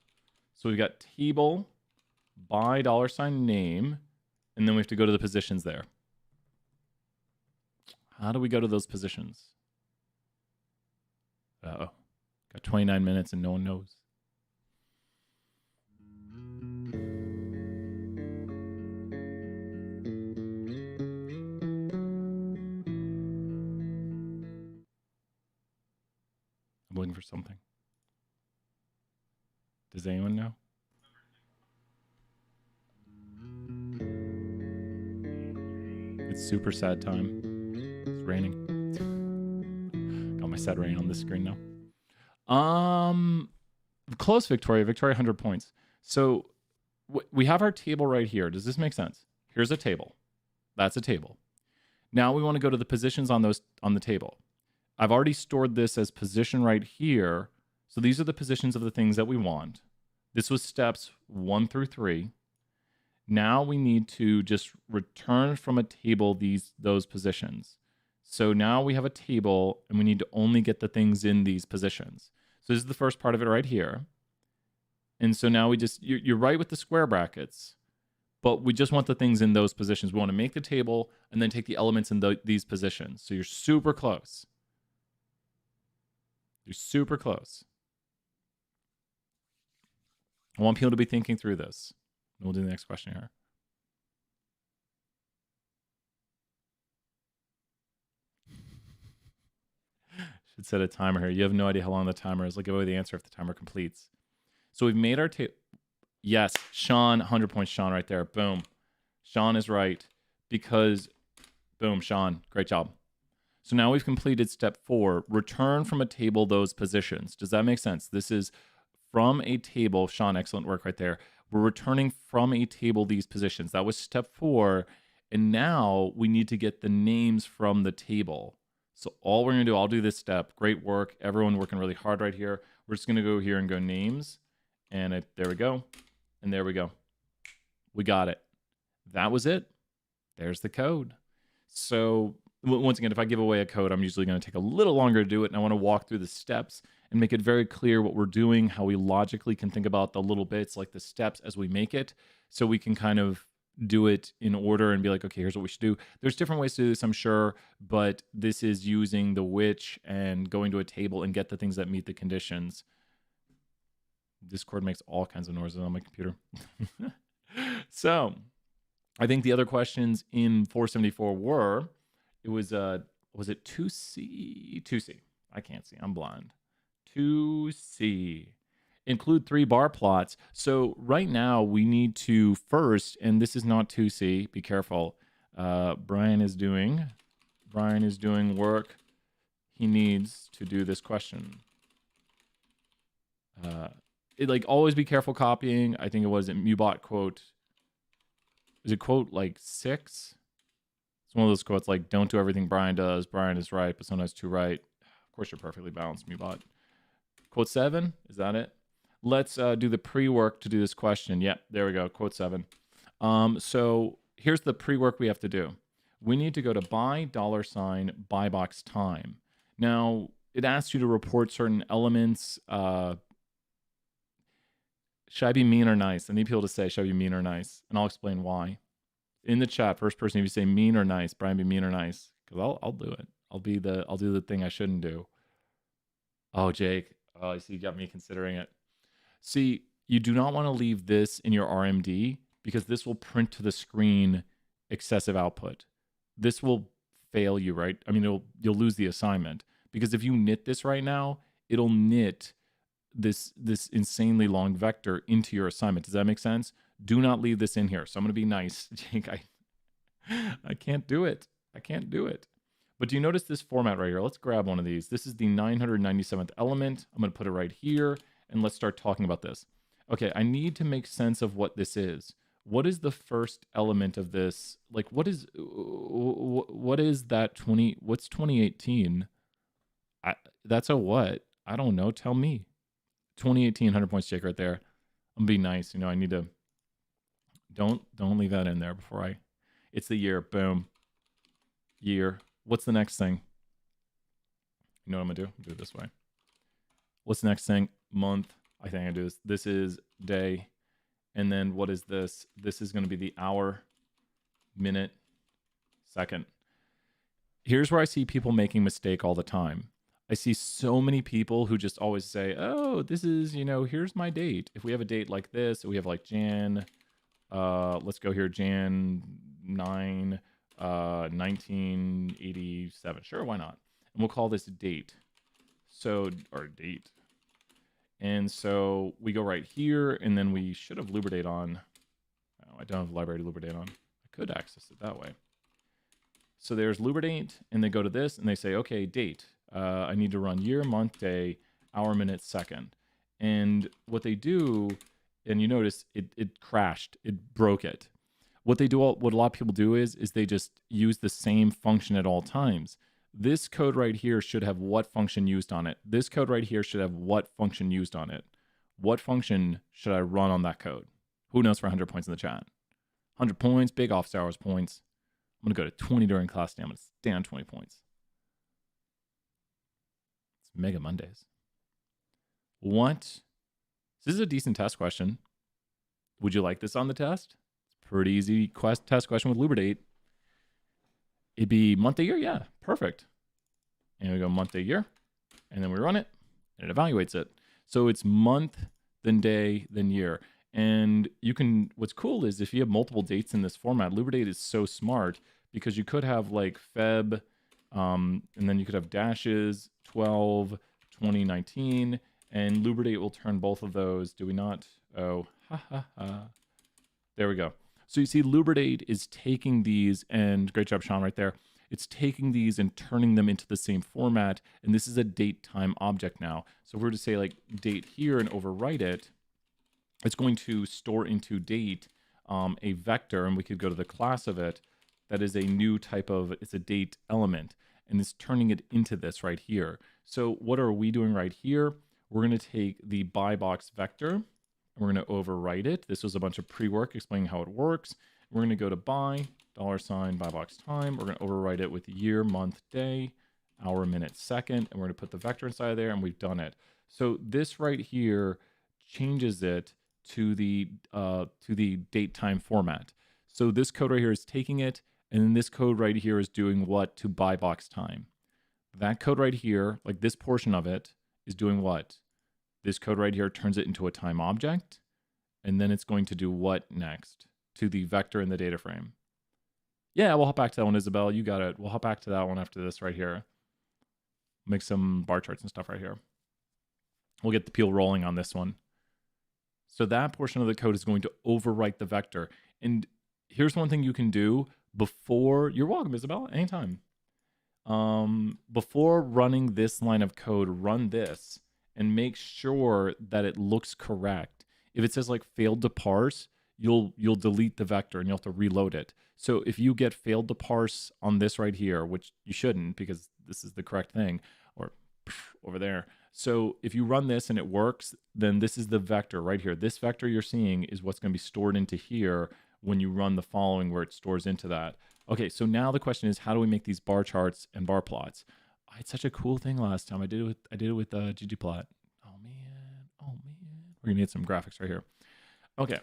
S1: So we've got table by $name, and then we have to go to the positions there. How do we go to those positions? Uh-oh. Got 29 minutes and no one knows. I'm looking for something. Does anyone know? It's super sad time. It's raining. Got my sad rain on the screen now. Close, Victoria. Victoria, 100 points. So we have our table right here. Does this make sense? Here's a table. That's a table. Now we want to go to the positions on the table. I've already stored this as position right here. So these are the positions of the things that we want. This was steps 1 through 3. Now we need to just return from a table those positions. So now we have a table and we need to only get the things in these positions. So this is the first part of it right here. And so now you're right with the square brackets, but we just want the things in those positions. We want to make the table and then take the elements in these positions. So you're super close. You're super close. I want people to be thinking through this. We'll do the next question here. Should set a timer here. You have no idea how long the timer is. I'll give away the answer if the timer completes. So we've made our table. Yes, Sean, 100 points, Sean, right there. Boom. Sean is right because, boom, Sean, great job. So now we've completed step 4, return from a table those positions. Does that make sense? This is from a table. Sean, excellent work right there. We're returning from a table these positions. That was step 4. And now we need to get the names from the table. So all we're going to do, I'll do this step. Great work. Everyone working really hard right here. We're just going to go here and go names. And there we go. And there we go. We got it. That was it. There's the code. So once again, if I give away a code, I'm usually going to take a little longer to do it. And I want to walk through the steps and make it very clear what we're doing, how we logically can think about the little bits, like the steps as we make it, so we can kind of do it in order and be like, okay, here's what we should do. There's different ways to do this, I'm sure, but this is using the which and going to a table and get the things that meet the conditions. Discord makes all kinds of noises on my computer. So I think the other questions in 474 were, was it 2C? 2C. I can't see. I'm blind. 2C. Include 3 bar plots. So right now we need to first, and this is not 2C, be careful. Brian is doing work. He needs to do this question. Always be careful copying. I think it was Mubot quote. Is it quote like 6? It's one of those quotes like, don't do everything Brian does. Brian is right, but sometimes too right. Of course, you're perfectly balanced, Mubot. Quote 7, is that it? Let's do the pre-work to do this question. Yep, there we go, quote 7. So here's the pre-work we have to do. We need to go to buy $buy box time. Now, it asks you to report certain elements. Should I be mean or nice? I need people to say, should I be mean or nice? And I'll explain why. In the chat, first person, if you say mean or nice, Brian, be mean or nice, because I'll do it. I'll do the thing I shouldn't do. Oh, Jake. Oh, I see you got me considering it. See, you do not want to leave this in your RMD because this will print to the screen excessive output. This will fail you, right? I mean, you'll lose the assignment because if you knit this right now, it'll knit this insanely long vector into your assignment. Does that make sense? Do not leave this in here. So I'm going to be nice. Jake, I can't do it. I can't do it. But do you notice this format right here? Let's grab one of these. This is the 997th element. I'm going to put it right here, and let's start talking about this. Okay, I need to make sense of what this is. What is the first element of this? Like, what is that 20? What's 2018? That's a what? I don't know. Tell me. 2018 100 points, Jake, right there. I'm gonna be nice. You know, I need to. Don't leave that in there before I. It's the year. Boom. Year. What's the next thing? You know what I'm gonna do? Do it this way. What's the next thing? Month. I think I do this. This is day. And then what is this? This is gonna be the hour, minute, second. Here's where I see people making mistake all the time. I see so many people who just always say, oh, this is, you know, here's my date. If we have a date like this, we have like Jan, let's go here, Jan 9, 1987. Sure, why not? And we'll call this date. So, or date. And so we go right here, and then we should have lubridate on. Oh, I don't have library to lubridate on. I could access it that way. So there's lubridate, and they go to this, and they say, okay, date. I need to run year, month, day, hour, minute, second. And what they do, and you notice it crashed, it broke it. What they do, what a lot of people do is they just use the same function at all times. This code right here should have what function used on it. This code right here should have what function used on it. What function should I run on that code? Who knows for 100 points in the chat? 100 points, big office hours points. I'm going to go to 20 during class day. I'm going to stay on 20 points. It's Mega Mondays. What? This is a decent test question. Would you like this on the test? It's a pretty easy test question with lubridate. It'd be month, day, year. Yeah, perfect. And we go month, day, year. And then we run it, and it evaluates it. So it's month, then day, then year. And you can, what's cool is if you have multiple dates in this format, lubridate is so smart because you could have like Feb, and then you could have dashes, 12, 2019, and lubridate will turn both of those. Do we not? Oh, ha, ha, ha. There we go. So you see lubridate is taking these, and great job, Sean, right there. It's taking these and turning them into the same format. And this is a date time object now. So if we were to say like date here and overwrite it, it's going to store into date a vector, and we could go to the class of it. That is a new type of, it's a date element, and it's turning it into this right here. So what are we doing right here? We're going to take the buy box vector, and we're going to overwrite it. This was a bunch of pre-work explaining how it works. We're going to go to buy, $ buy box time. We're going to overwrite it with year, month, day, hour, minute, second, and we're going to put the vector inside of there, and we've done it. So this right here changes it to the date time format. So this code right here is taking it, and then this code right here is doing what to buy box time. That code right here, like this portion of it, is doing what? This code right here turns it into a time object, and then it's going to do what next? To the vector in the data frame. Yeah, we'll hop back to that one, Isabel. You got it. We'll hop back to that one after this right here. Make some bar charts and stuff right here. We'll get the peel rolling on this one. So that portion of the code is going to overwrite the vector. And here's one thing you can do before, you're welcome, Isabel, anytime. Before running this line of code, run this and make sure that it looks correct. If it says like failed to parse, you'll delete the vector and you'll have to reload it. So if you get failed to parse on this right here, which you shouldn't because this is the correct thing, or over there. So if you run this and it works, then this is the vector right here. This vector you're seeing is what's going to be stored into here when you run the following where it stores into that. Okay, so now the question is, how do we make these bar charts and bar plots? I had such a cool thing last time. I did it with ggplot. Oh man. We're gonna need some graphics right here. Okay,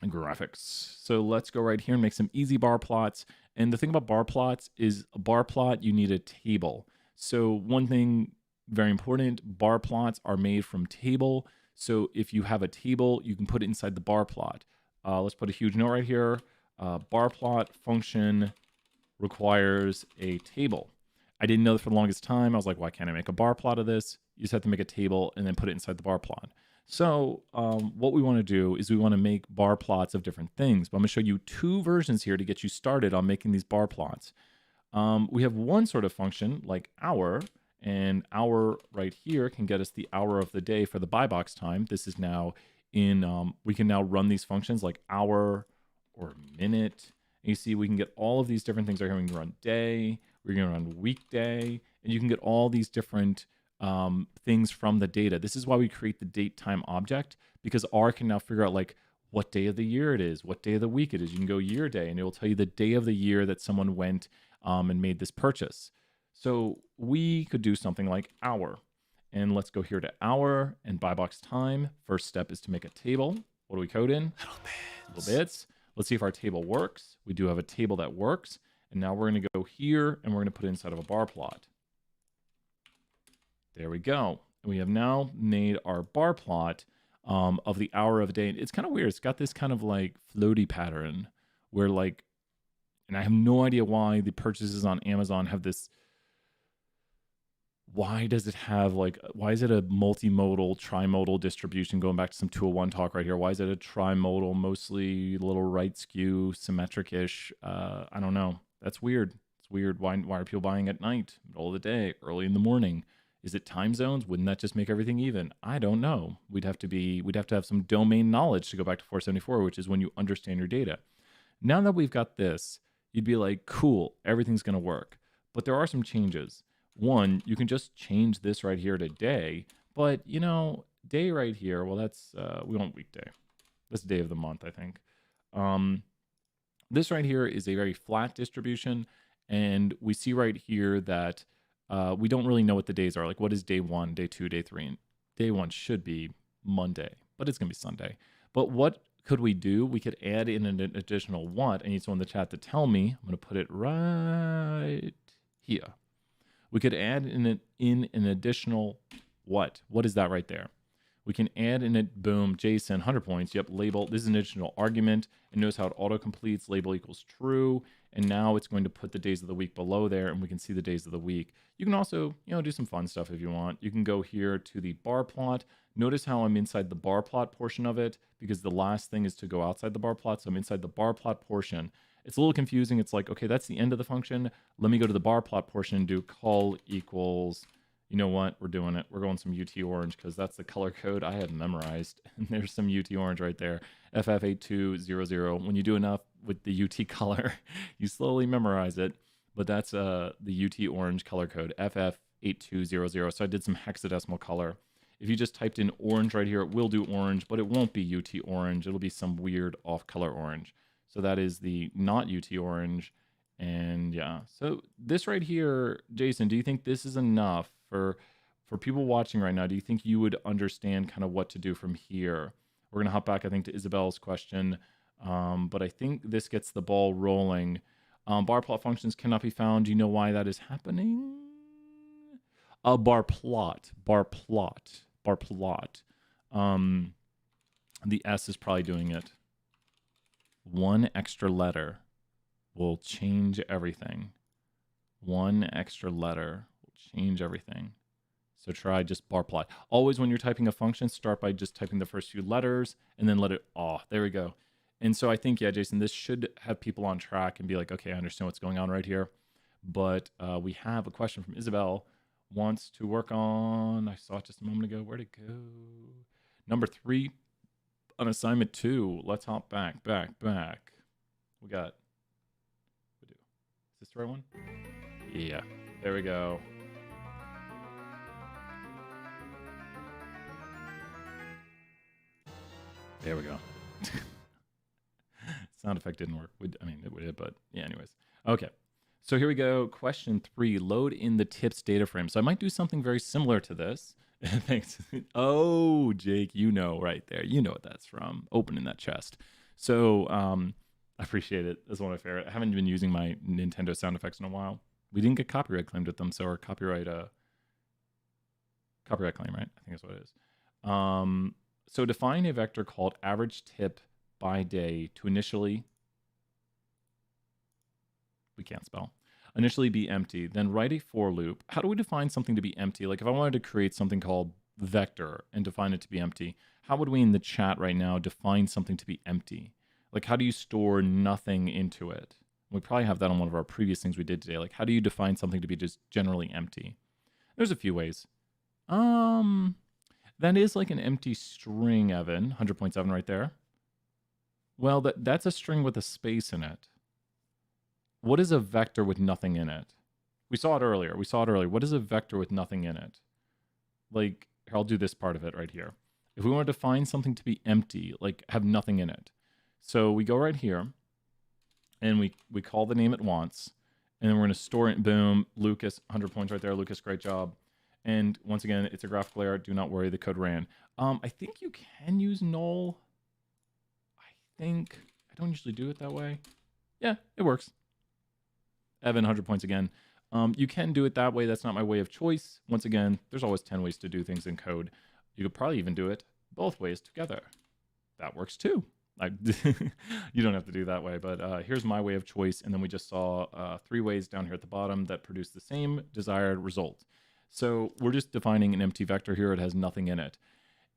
S1: and graphics. So let's go right here and make some easy bar plots. And the thing about bar plots is a bar plot, you need a table. So one thing very important, bar plots are made from table. So if you have a table, you can put it inside the bar plot. Let's put a huge note right here. Bar plot function requires a table. I didn't know this for the longest time. I was like, why can't I make a bar plot of this? You just have to make a table and then put it inside the bar plot. So what we want to do is we want to make bar plots of different things. But I'm going to show you 2 versions here to get you started on making these bar plots. We have one sort of function like hour, and hour right here can get us the hour of the day for the buy box time. This is now in, we can now run these functions like hour or minute. And you see we can get all of these different things right here. We can run day, we're going to run weekday, and you can get all these different things from the data. This is why we create the date time object, because R can now figure out like what day of the year it is, what day of the week it is. You can go year day and it will tell you the day of the year that someone went and made this purchase. So we could do something like hour, and let's go here to hour and buy box time. First step is to make a table. What do we code in? Little bits. Let's see if our table works. We do have a table that works. And now we're going to go here and we're going to put it inside of a bar plot. There we go. And we have now made our bar plot of the hour of the day. It's kind of weird. It's got this kind of like floaty pattern where like, and I have no idea why the purchases on Amazon have this. Why does it have like, why is it a multimodal, trimodal distribution? Going back to some 201 talk right here. Why is it a trimodal, mostly a little right skew, symmetric-ish? I don't know. That's weird. It's weird. Why are people buying at night, middle of the day, early in the morning? Is it time zones? Wouldn't that just make everything even? I don't know. We'd have to have some domain knowledge to go back to 474, which is when you understand your data. Now that we've got this, you'd be like, cool, everything's going to work. But there are some changes. One, you can just change this right here to day, but you know, day right here, well, that's, we want weekday. That's day of the month, I think. This right here is a very flat distribution, and we see right here that we don't really know what the days are. Like, what is day 1, day 2, day 3? And day 1 should be Monday, but it's going to be Sunday. But what could we do? We could add in an additional what. I need someone in the chat to tell me. I'm going to put it right here. We could add in an additional what? What is that right there? We can add in it, boom, JSON, 100 points. Yep, label. This is an additional argument. And notice how it auto-completes, label equals true. And now it's going to put the days of the week below there, and we can see the days of the week. You can also, do some fun stuff if you want. You can go here to the bar plot. Notice how I'm inside the bar plot portion of it, because the last thing is to go outside the bar plot. So I'm inside the bar plot portion. It's a little confusing. It's like, okay, that's the end of the function. Let me go to the bar plot portion and do call equals, you know what? We're doing it. We're going some UT orange because that's the color code I have memorized. And there's some UT orange right there. FF8200. When you do enough with the UT color, you slowly memorize it. But that's the UT orange color code, FF8200. So I did some hexadecimal color. If you just typed in orange right here, it will do orange, but it won't be UT orange. It'll be some weird off-color orange. So that is the not UT orange. And yeah, so this right here, Jason, do you think this is enough for people watching right now? Do you think you would understand kind of what to do from here? We're going to hop back, I think, to Isabel's question. But I think this gets the ball rolling. Bar plot functions cannot be found. Do you know why that is happening? Bar plot. The S is probably doing it. One extra letter will change everything. One extra letter will change everything. So try just bar plot. Always when you're typing a function, start by just typing the first few letters and then let it, there we go. And so I think, yeah, Jason, this should have people on track and be like, okay, I understand what's going on right here. But we have a question from Isabel. Wants to work on, I saw it just a moment ago. Where'd it go? Number 3 on assignment 2. Let's hop back. We do. Is this the right one? Yeah, there we go. There we go. Sound effect didn't work. It would, but yeah, anyways. Okay. So here we go. Question 3, load in the tips data frame. So I might do something very similar to this. Thanks. Oh, Jake, you know right there. You know what that's from. Opening that chest. So I appreciate it. That's one of my favorite. I haven't been using my Nintendo sound effects in a while. We didn't get copyright claimed with them, so our copyright claim, right? I think that's what it is. So define a vector called average tip by day to initially, we can't spell, initially be empty, then write a for loop. How do we define something to be empty? Like if I wanted to create something called vector and define it to be empty, how would we in the chat right now define something to be empty? Like how do you store nothing into it? We probably have that on one of our previous things we did today. Like how do you define something to be just generally empty? There's a few ways. That is like an empty string, Evan. 100.7 right there. Well, that's a string with a space in it. What is a vector with nothing in it? We saw it earlier. What is a vector with nothing in it? Like, here, I'll do this part of it right here. If we want to define something to be empty, like have nothing in it. So we go right here, and we call the name it wants, and then we're going to store it. Boom, Lucas, 100 points right there. Lucas, great job. And once again, it's a graphical error. Do not worry, the code ran. I think you can use null. I don't usually do it that way. Yeah, it works. Evan, 100 points again. You can do it that way. That's not my way of choice. Once again, there's always 10 ways to do things in code. You could probably even do it both ways together. That works too. You don't have to do that way, but here's my way of choice. And then we just saw 3 ways down here at the bottom that produce the same desired result. So we're just defining an empty vector here. It has nothing in it.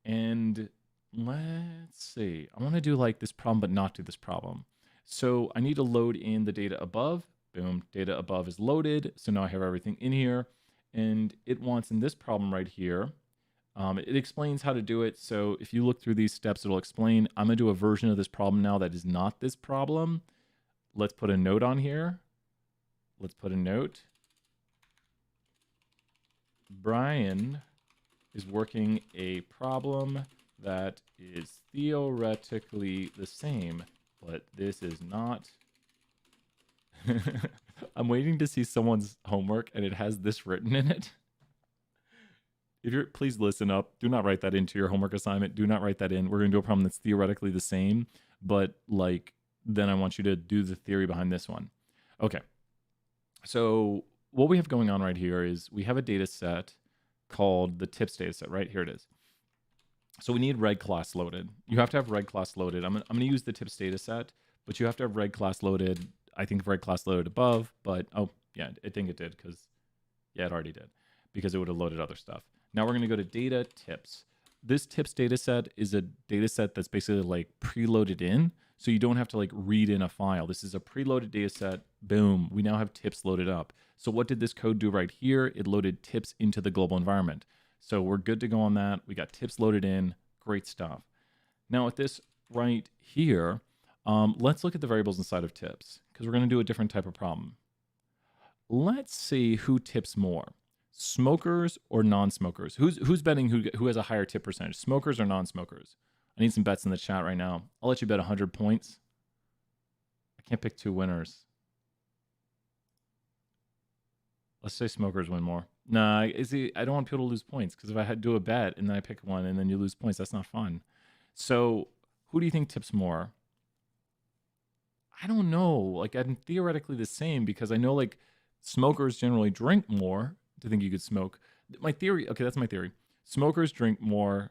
S1: And let's see. I want to do like this problem, but not do this problem. So I need to load in the data above. Boom, data above is loaded. So now I have everything in here. And it wants in this problem right here, it explains how to do it. So if you look through these steps, it'll explain. I'm going to do a version of this problem now that is not this problem. Let's put a note on here. Let's put a note. Brian is working a problem that is theoretically the same, but this is not. I'm waiting to see someone's homework and it has this written in it. If you're, please listen up. Do not write that into your homework assignment. Do not write that in. We're going to do a problem that's theoretically the same, but like, then I want you to do the theory behind this one. Okay. So what we have going on right here is we have a data set called the tips data set, right? Here it is. So we need reg class loaded. You have to have reg class loaded. I'm going to use the tips data set, but you have to have reg class loaded. I think reg class loaded above, but oh yeah, I think it did because yeah, it already did because it would have loaded other stuff. Now we're going to go to data tips. This tips data set is a data set that's basically like preloaded in. So you don't have to like read in a file. This is a preloaded data set. Boom. We now have tips loaded up. So what did this code do right here? It loaded tips into the global environment. So we're good to go on that. We got tips loaded in. Great stuff. Now with this right here, let's look at the variables inside of tips because we're going to do a different type of problem. Let's see who tips more. Smokers or non-smokers? Who's betting who has a higher tip percentage? Smokers or non-smokers? I need some bets in the chat right now. I'll let you bet 100 points. I can't pick 2 winners. Let's say smokers win more. Nah, I don't want people to lose points because if I had to do a bet and then I pick one and then you lose points, that's not fun. So who do you think tips more? I don't know. Like I'm theoretically the same because I know like smokers generally drink more to think you could smoke. My theory, okay, that's my theory. Smokers drink more.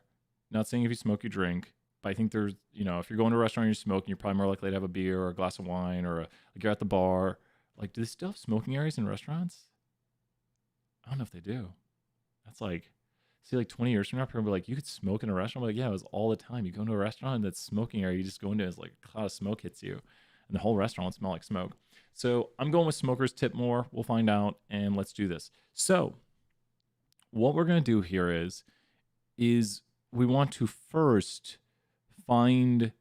S1: Not saying if you smoke, you drink. But I think there's, you know, if you're going to a restaurant and you're smoking, you're probably more likely to have a beer or a glass of wine or like you're at the bar. Like, do they still have smoking areas in restaurants? I don't know if they do. That's like, see, like 20 years from now, people will be like, you could smoke in a restaurant? I'm like, yeah, it was all the time. You go into a restaurant and that smoking area, you just go into it, it's like a cloud of smoke hits you. And the whole restaurant will smell like smoke. So I'm going with smokers tip more. We'll find out and let's do this. So what we're going to do here is we want to first find,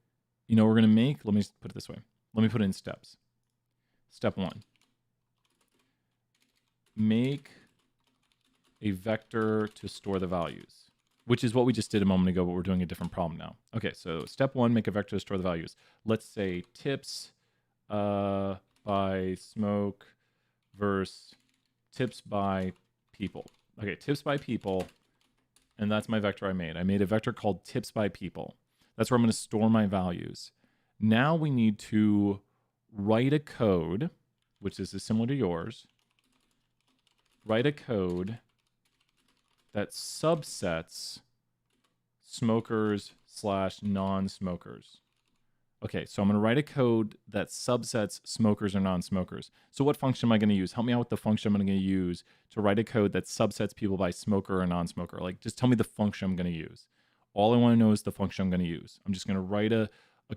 S1: you know, we're going to make, let me put it this way. Let me put it in steps. Step 1, make a vector to store the values, which is what we just did a moment ago, but we're doing a different problem now. Okay, so step 1, make a vector to store the values. Let's say tips by smoke versus tips by people. Okay, tips by people, and that's my vector I made. I made a vector called tips by people. That's where I'm going to store my values. Now we need to write a code, which is similar to yours. Write a code that subsets smokers / non-smokers. Okay, so I'm going to write a code that subsets smokers or non-smokers. So what function am I going to use? Help me out with the function I'm going to use to write a code that subsets people by smoker or non-smoker. Like, just tell me the function I'm going to use. All I want to know is the function I'm going to use. I'm just going to write a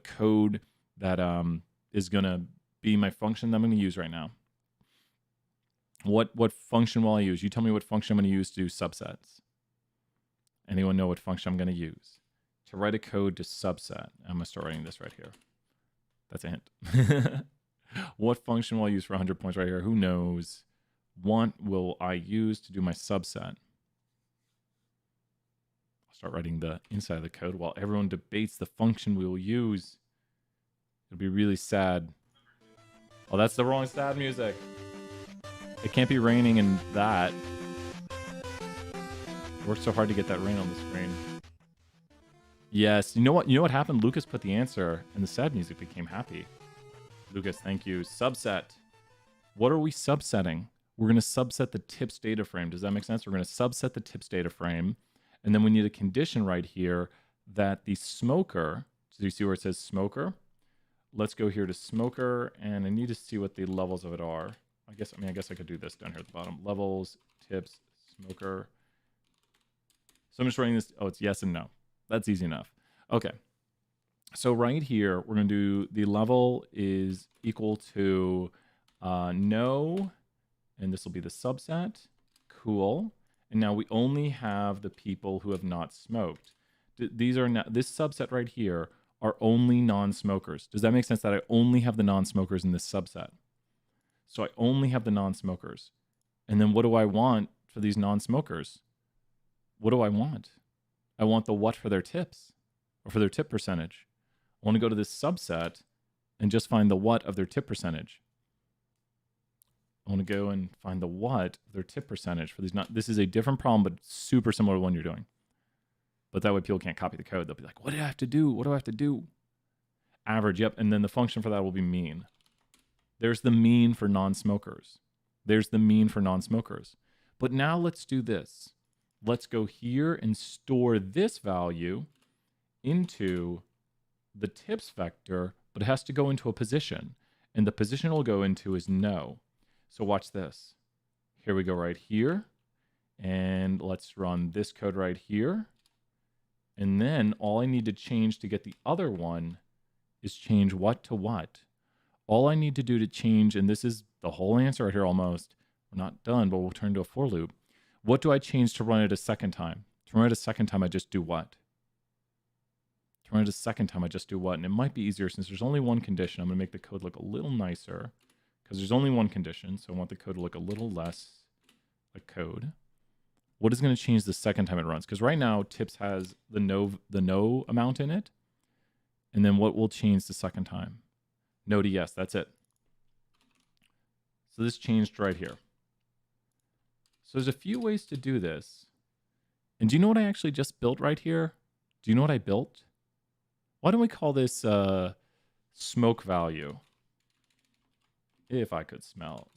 S1: code that is going to be my function that I'm going to use right now. What function will I use? You tell me what function I'm going to use to do subsets. Anyone know what function I'm going to use? To write a code to subset. I'm going to start writing this right here. That's a hint. What function will I use for 100 points right here? Who knows? What will I use to do my subset? I'll start writing the inside of the code while everyone debates the function we will use. It'll be really sad. Oh, that's the wrong sad music. It can't be raining in that. I worked so hard to get that rain on the screen. Yes, you know what? You know what happened? Lucas put the answer, and the sad music became happy. Lucas, thank you. Subset. What are we subsetting? We're going to subset the tips data frame. Does that make sense? We're going to subset the tips data frame, and then we need a condition right here that the smoker. So you see where it says smoker? Let's go here to smoker, and I need to see what the levels of it are. I guess I could do this down here at the bottom. Levels, tips, smoker. So I'm just writing this. Oh, it's yes and no. That's easy enough. Okay. So right here, we're going to do the level is equal to no, and this will be the subset. Cool. And now we only have the people who have not smoked. These are not, this subset right here are only non-smokers. Does that make sense that I only have the non-smokers in this subset? So I only have the non-smokers. And then what do I want for these non-smokers? What do I want? I want the what for their tips or for their tip percentage. I want to go to this subset and just find the what of their tip percentage. I want to go and find the what of their tip percentage for these. This is a different problem, but super similar to the one you're doing. But that way people can't copy the code. They'll be like, what do I have to do? What do I have to do? Average, yep. And then the function for that will be mean. There's the mean for non-smokers. There's the mean for non-smokers. But now let's do this. Let's go here and store this value into the tips vector, but it has to go into a position. And the position it'll go into is no. So watch this. Here we go right here. And let's run this code right here. And then all I need to change to get the other one is change what to what. All I need to do to change, and this is the whole answer right here almost. We're not done, but we'll turn to a for loop. What do I change to run it a second time? To run it a second time, I just do what? To run it a second time, I just do what? And it might be easier since there's only one condition. I'm going to make the code look a little nicer because there's only one condition. So I want the code to look a little less like code. What is going to change the second time it runs? Because right now, tips has the no amount in it. And then what will change the second time? No to yes, that's it. So this changed right here. So there's a few ways to do this. And do you know what I actually just built right here? Do you know what I built? Why don't we call this smoke value? If I could spell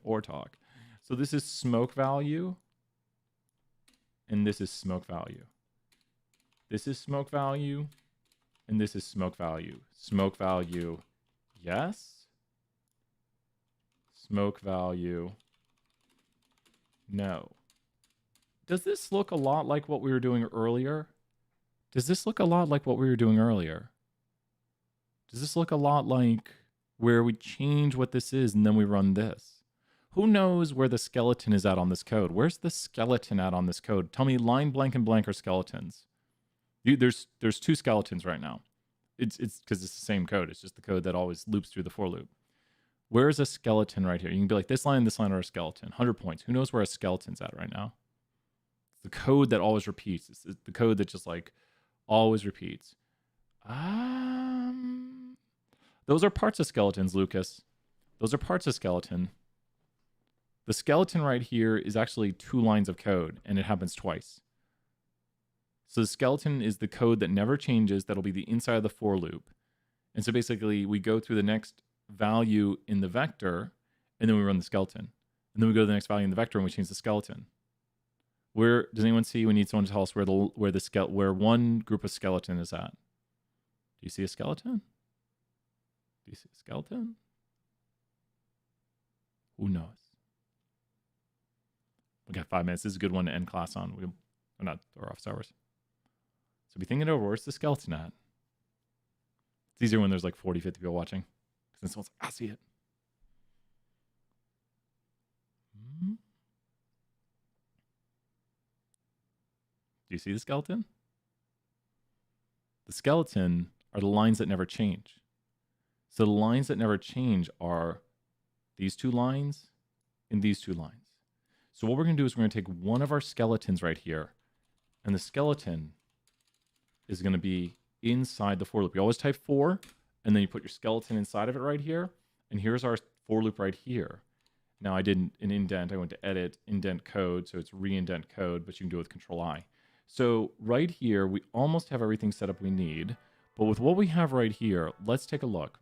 S1: or talk. So this is smoke value. And this is smoke value. This is smoke value. And this is smoke value. Smoke value, yes. Smoke value, no. Does this look a lot like what we were doing earlier? Does this look a lot like what we were doing earlier? Does this look a lot like where we change what this is and then we run this? Who knows where the skeleton is at on this code? Where's the skeleton at on this code? Tell me line blank and blank are skeletons. There's two skeletons right now. It's because it's the same code. It's just the code that always loops through the for loop. Where is a skeleton right here? You can be like, this line and this line are a skeleton. 100 points. Who knows where a skeleton's at right now? It's the code that always repeats. It's the code that just like always repeats. Those are parts of skeletons, Lucas. Those are parts of skeleton. The skeleton right here is actually 2 lines of code, and it happens twice. So the skeleton is the code that never changes. That'll be the inside of the for loop. And so basically, we go through the next value in the vector, and then we run the skeleton. And then we go to the next value in the vector, and we change the skeleton. Where does anyone see? We need someone to tell us where one group of skeleton is at. Do you see a skeleton? Do you see a skeleton? Who knows? We got 5 minutes. This is a good one to end class on. We're not our office hours. So be thinking over, where's the skeleton at? It's easier when there's like 40, 50 people watching. Because then someone's like, I see it. Do you see the skeleton? The skeleton are the lines that never change. So the lines that never change are these 2 lines and these 2 lines. So what we're going to do is we're going to take one of our skeletons right here, and the skeleton is going to be inside the for loop. You always type 4, and then you put your skeleton inside of it right here, and here's our for loop right here. Now I did an indent. I went to edit, indent code, so it's re-indent code, but you can do it with Control-I. So right here, we almost have everything set up we need, but with what we have right here, let's take a look.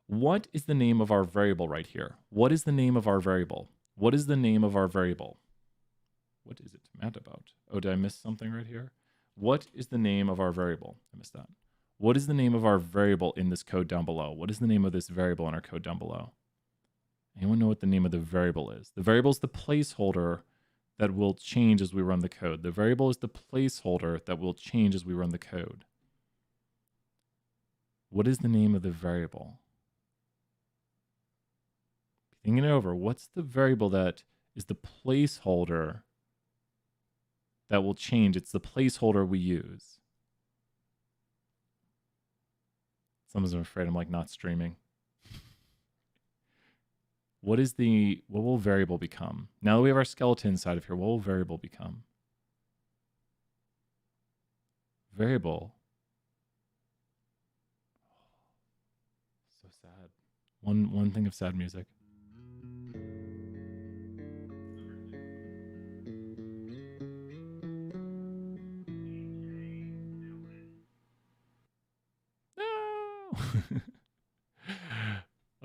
S1: What is the name of our variable right here? What is the name of our variable? What is the name of our variable? What is it mad about? Oh, did I miss something right here? What is the name of our variable? I missed that. What is the name of our variable in this code down below? What is the name of this variable in our code down below? Anyone know what the name of the variable is? The variable is the placeholder that will change as we run the code. The variable is the placeholder that will change as we run the code. What is the name of the variable? Thinking it over, what's the variable that is the placeholder that will change? It's the placeholder we use. Someone's afraid I'm like not streaming. What will variable become? Now that we have our skeleton inside of here, what will variable become? Variable. So sad. One thing of sad music.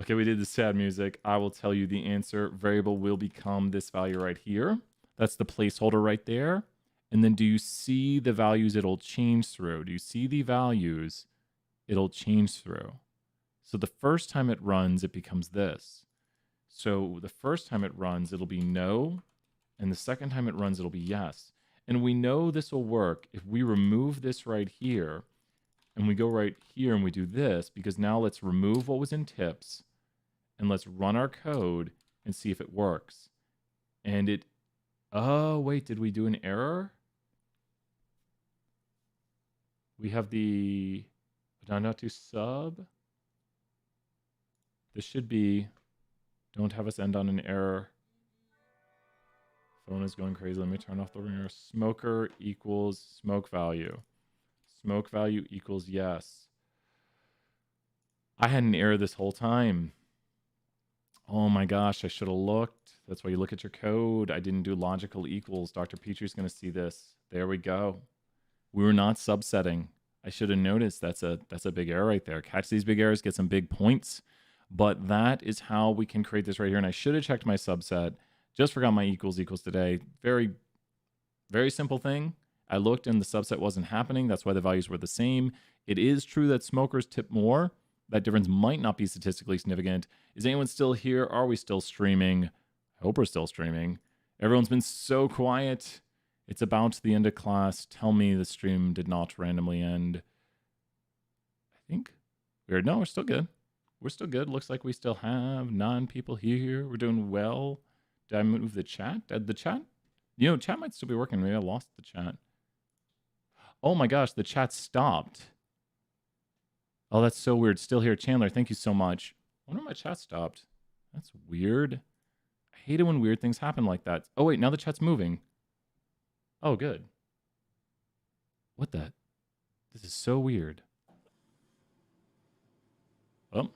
S1: Okay, we did the sad music. I will tell you the answer. Variable will become this value right here. That's the placeholder right there. And then do you see the values it'll change through? Do you see the values it'll change through? So the first time it runs, it becomes this. So the first time it runs, it'll be no. And the second time it runs, it'll be yes. And we know this will work if we remove this right here and we go right here and we do this, because now let's remove what was in tips and let's run our code and see if it works. And it, oh, wait, did we do an error? We have the not to sub. This should be, don't have us end on an error. Phone is going crazy. Let me turn off the ringer. Smoker equals smoke value. Smoke value equals yes. I had an error this whole time. Oh my gosh, I should have looked. That's why you look at your code. I didn't do logical equals. Dr. Petrie's going to see this. There we go. We were not subsetting. I should have noticed. That's a big error right there. Catch these big errors, get some big points. But that is how we can create this right here. And I should have checked my subset. Just forgot my equals today. Very, very simple thing. I looked and the subset wasn't happening. That's why the values were the same. It is true that smokers tip more. That difference might not be statistically significant. Is anyone still here? Are we still streaming? I hope we're still streaming. Everyone's been so quiet. It's about the end of class. Tell me the stream did not randomly end. I think weird. No, we're still good. We're still good. Looks like we still have 9 people here. We're doing well. Did I move the chat? Did the chat? You know, chat might still be working. Maybe I lost the chat. Oh my gosh, the chat stopped. Oh, that's so weird. Still here. Chandler, thank you so much. I wonder why my chat stopped. That's weird. I hate it when weird things happen like that. Oh, wait, now the chat's moving. Oh, good. What the? This is so weird. Oh,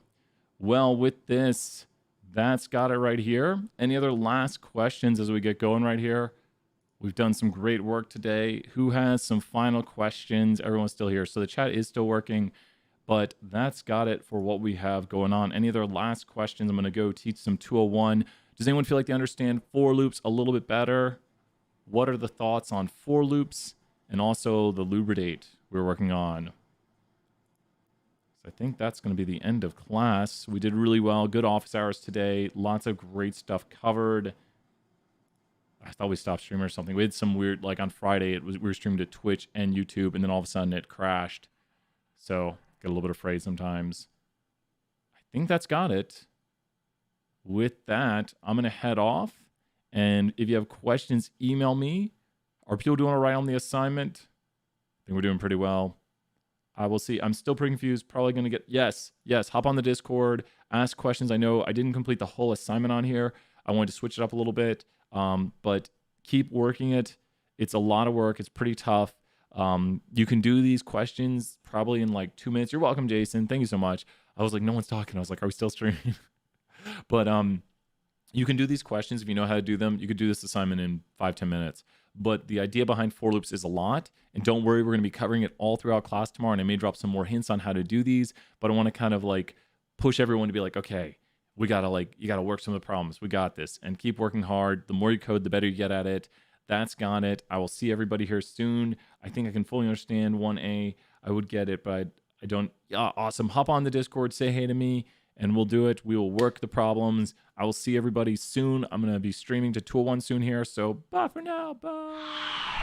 S1: well, with this, that's got it right here. Any other last questions as we get going right here? We've done some great work today. Who has some final questions? Everyone's still here. So the chat is still working, but that's got it for what we have going on. Any other last questions? I'm going to go teach some 201. Does anyone feel like they understand for loops a little bit better? What are the thoughts on for loops and also the lubridate we're working on? I think that's going to be the end of class. We did really well. Good office hours today. Lots of great stuff covered. I thought we stopped streaming or something. We had some weird, like on Friday, we were streamed to Twitch and YouTube, and then all of a sudden it crashed. So get a little bit afraid sometimes. I think that's got it. With that, I'm going to head off. And if you have questions, email me. Are people doing all right on the assignment? I think we're doing pretty well. I will see. I'm still pretty confused. Probably going to get... Yes. Hop on the Discord. Ask questions. I know I didn't complete the whole assignment on here. I wanted to switch it up a little bit. But keep working it. It's a lot of work. It's pretty tough. You can do these questions probably in like 2 minutes. You're welcome, Jason. Thank you so much. I was like, no one's talking. I was like, are we still streaming? But you can do these questions if you know how to do them. You could do this assignment in 5-10 minutes. But the idea behind for loops is a lot. And don't worry, we're going to be covering it all throughout class tomorrow. And I may drop some more hints on how to do these. But I want to kind of like push everyone to be like, okay, we got to like, you got to work some of the problems. We got this. And keep working hard. The more you code, the better you get at it. That's got it. I will see everybody here soon. I think I can fully understand 1A. I would get it, but I don't. Yeah, awesome. Hop on the Discord, say hey to me, and we'll do it. We will work the problems. I will see everybody soon. I'm going to be streaming to 201 soon here. So bye for now. Bye.